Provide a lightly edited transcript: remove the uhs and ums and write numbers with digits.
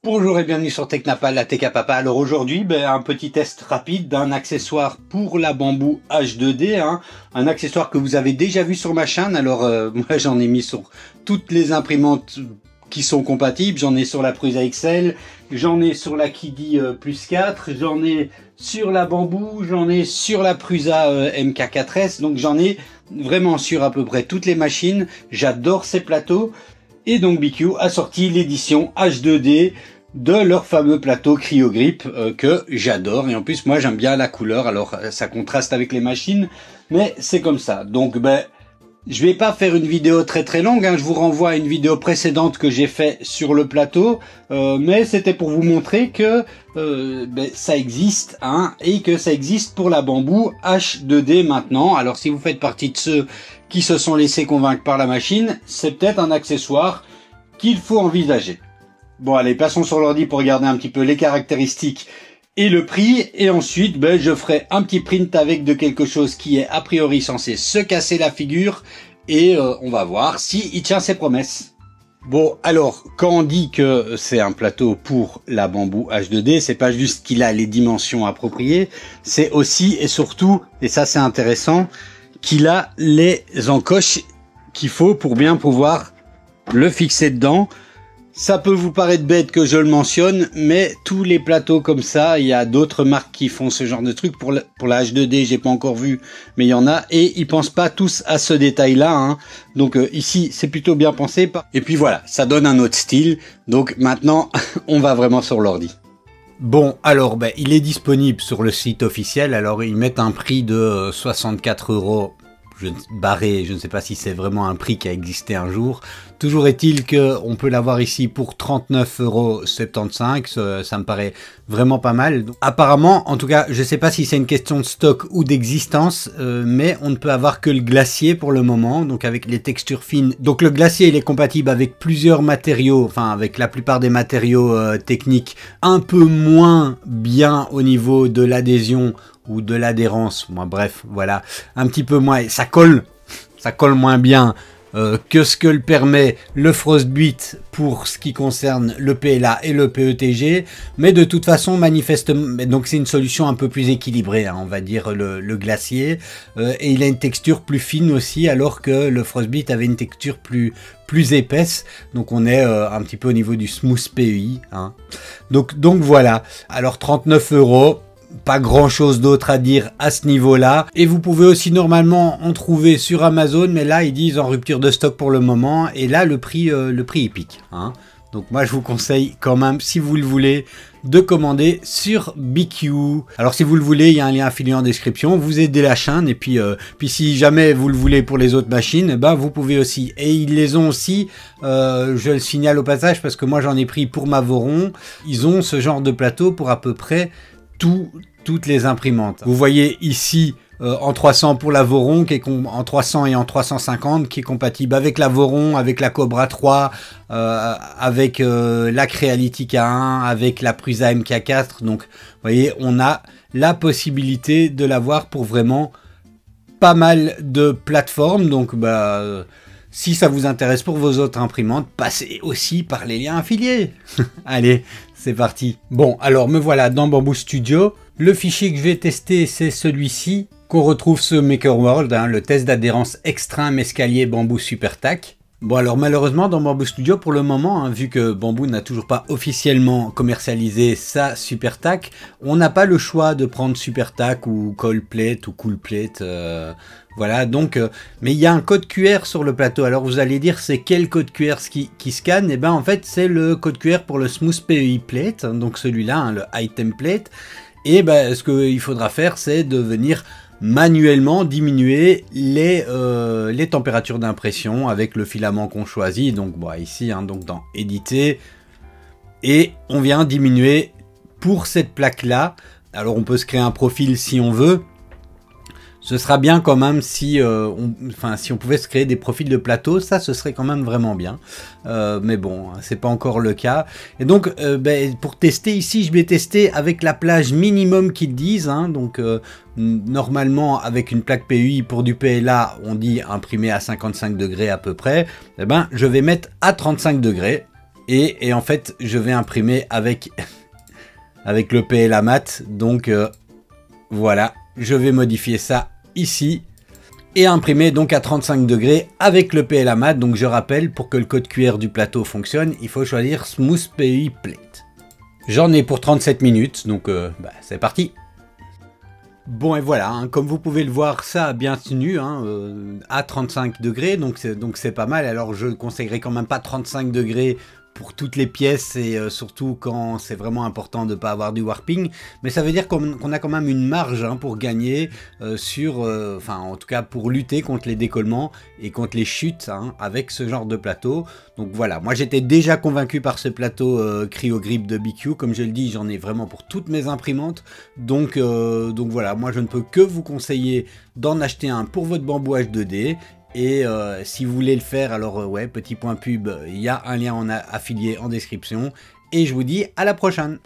Bonjour et bienvenue sur Technapal, la Tech à Papa. Alors aujourd'hui, un petit test rapide d'un accessoire pour la Bamboo H2D, un accessoire que vous avez déjà vu sur ma chaîne. Alors moi j'en ai mis sur toutes les imprimantes qui sont compatibles, j'en ai sur la Prusa XL, j'en ai sur la Kiddy Plus 4, j'en ai sur la Bamboo, j'en ai sur la Prusa MK4S, donc j'en ai vraiment sur à peu près toutes les machines. J'adore ces plateaux. Et donc BQ a sorti l'édition H2D de leur fameux plateau CryoGrip que j'adore. Et en plus, moi, j'aime bien la couleur. Alors, ça contraste avec les machines, mais c'est comme ça. Donc, je vais pas faire une vidéo très longue. Je vous renvoie à une vidéo précédente que j'ai fait sur le plateau. Mais c'était pour vous montrer que ça existe, et que ça existe pour la Bamboo H2D maintenant. Alors, si vous faites partie de ceux qui se sont laissés convaincre par la machine, c'est peut-être un accessoire qu'il faut envisager. Bon, allez, passons sur l'ordi pour regarder un petit peu les caractéristiques et le prix. Et ensuite, je ferai un petit print avec de quelque chose qui est a priori censé se casser la figure. Et on va voir si il tient ses promesses. Bon, alors, quand on dit que c'est un plateau pour la Bamboo H2D, c'est pas juste qu'il a les dimensions appropriées, c'est aussi et surtout, et ça c'est intéressant, qu'il a les encoches qu'il faut pour bien pouvoir le fixer dedans. Ça peut vous paraître bête que je le mentionne, mais tous les plateaux comme ça, il y a d'autres marques qui font ce genre de truc. Pour la H2D, j'ai pas encore vu, mais il y en a, et ils pensent pas tous à ce détail-là. Donc ici, c'est plutôt bien pensé. Et puis voilà, ça donne un autre style. Donc maintenant, on va vraiment sur l'ordi. Bon, alors, il est disponible sur le site officiel. Alors, ils mettent un prix de 64 €. Barré, je ne sais pas si c'est vraiment un prix qui a existé un jour. Toujours est-il qu'on peut l'avoir ici pour 39,75 €. Ça me paraît vraiment pas mal. Donc, apparemment, en tout cas, je ne sais pas si c'est une question de stock ou d'existence, mais on ne peut avoir que le glacier pour le moment, donc avec les textures fines. Donc le glacier, il est compatible avec plusieurs matériaux, enfin avec la plupart des matériaux techniques, un peu moins bien au niveau de l'adhésion ou de l'adhérence, bref, voilà, un petit peu moins, ça colle moins bien que ce que le permet le Frostbite pour ce qui concerne le PLA et le PETG, mais de toute façon, manifestement, donc c'est une solution un peu plus équilibrée, on va dire, le glacier, et il a une texture plus fine aussi, alors que le Frostbite avait une texture plus épaisse, donc on est un petit peu au niveau du Smooth PEI, donc voilà, alors 39 €. Pas grand chose d'autre à dire à ce niveau-là. Et vous pouvez aussi normalement en trouver sur Amazon, mais là ils disent en rupture de stock pour le moment. Et là le prix est pique. Donc moi je vous conseille quand même, si vous le voulez, de commander sur BQ. Alors si vous le voulez, il y a un lien affilié en description. Vous aidez la chaîne. Et puis si jamais vous le voulez pour les autres machines, vous pouvez aussi. Et ils les ont aussi, je le signale au passage parce que moi j'en ai pris pour ma Voron. Ils ont ce genre de plateau pour à peu près toutes les imprimantes. Vous voyez ici en 300 pour la Voron, qui est en 300 et en 350, qui est compatible avec la Voron, avec la Cobra 3, avec la Creality K1, avec la Prusa MK4. Donc, vous voyez, on a la possibilité de l'avoir pour vraiment pas mal de plateformes. Donc, si ça vous intéresse pour vos autres imprimantes, passez aussi par les liens affiliés. Allez, c'est parti. Bon, alors me voilà dans Bamboo Studio. Le fichier que je vais tester, c'est celui-ci, qu'on retrouve sur MakerWorld, le test d'adhérence extrême escalier Bamboo SuperTac. Bon, alors malheureusement, dans Bamboo Studio, pour le moment, vu que Bamboo n'a toujours pas officiellement commercialisé sa SuperTac, on n'a pas le choix de prendre SuperTac ou Coldplate ou Coolplate. Voilà, donc, mais il y a un code QR sur le plateau. Alors vous allez dire, c'est quel code QR qui scanne? Et en fait, c'est le code QR pour le Smooth PEI Plate, donc celui-là, le Item Plate. Et ce qu'il faudra faire, c'est de venir manuellement diminuer les températures d'impression avec le filament qu'on choisit. Donc ici, donc dans Éditer, et on vient diminuer pour cette plaque-là. Alors on peut se créer un profil si on veut. Ce sera bien quand même si on pouvait se créer des profils de plateau, ça ce serait quand même vraiment bien. Mais bon, c'est pas encore le cas. Et donc pour tester ici, je vais tester avec la plage minimum qu'ils disent. Donc normalement avec une plaque PEI pour du PLA, on dit imprimé à 55 degrés à peu près. Je vais mettre à 35 degrés. Et en fait, je vais imprimer avec, avec le PLA mat. Donc voilà, je vais modifier ça ici. Et imprimer donc à 35 degrés avec le PLA mat. Donc je rappelle, pour que le code QR du plateau fonctionne, il faut choisir Smooth PEI Plate. J'en ai pour 37 minutes, donc c'est parti. Bon et voilà, hein, comme vous pouvez le voir, ça a bien tenu hein, à 35 degrés, donc c'est pas mal. Alors je ne conseillerais quand même pas 35 degrés pour toutes les pièces et surtout quand c'est vraiment important de ne pas avoir du warping. Mais ça veut dire qu'on a quand même une marge hein, pour gagner enfin en tout cas pour lutter contre les décollements et contre les chutes hein, avec ce genre de plateau. Donc voilà, moi j'étais déjà convaincu par ce plateau CryoGrip de BQ. Comme je le dis, j'en ai vraiment pour toutes mes imprimantes. Donc voilà, moi je ne peux que vous conseiller d'en acheter un pour votre bambou H2D. Et si vous voulez le faire, alors ouais, petit point pub, il y a un lien affilié en description. Et je vous dis à la prochaine!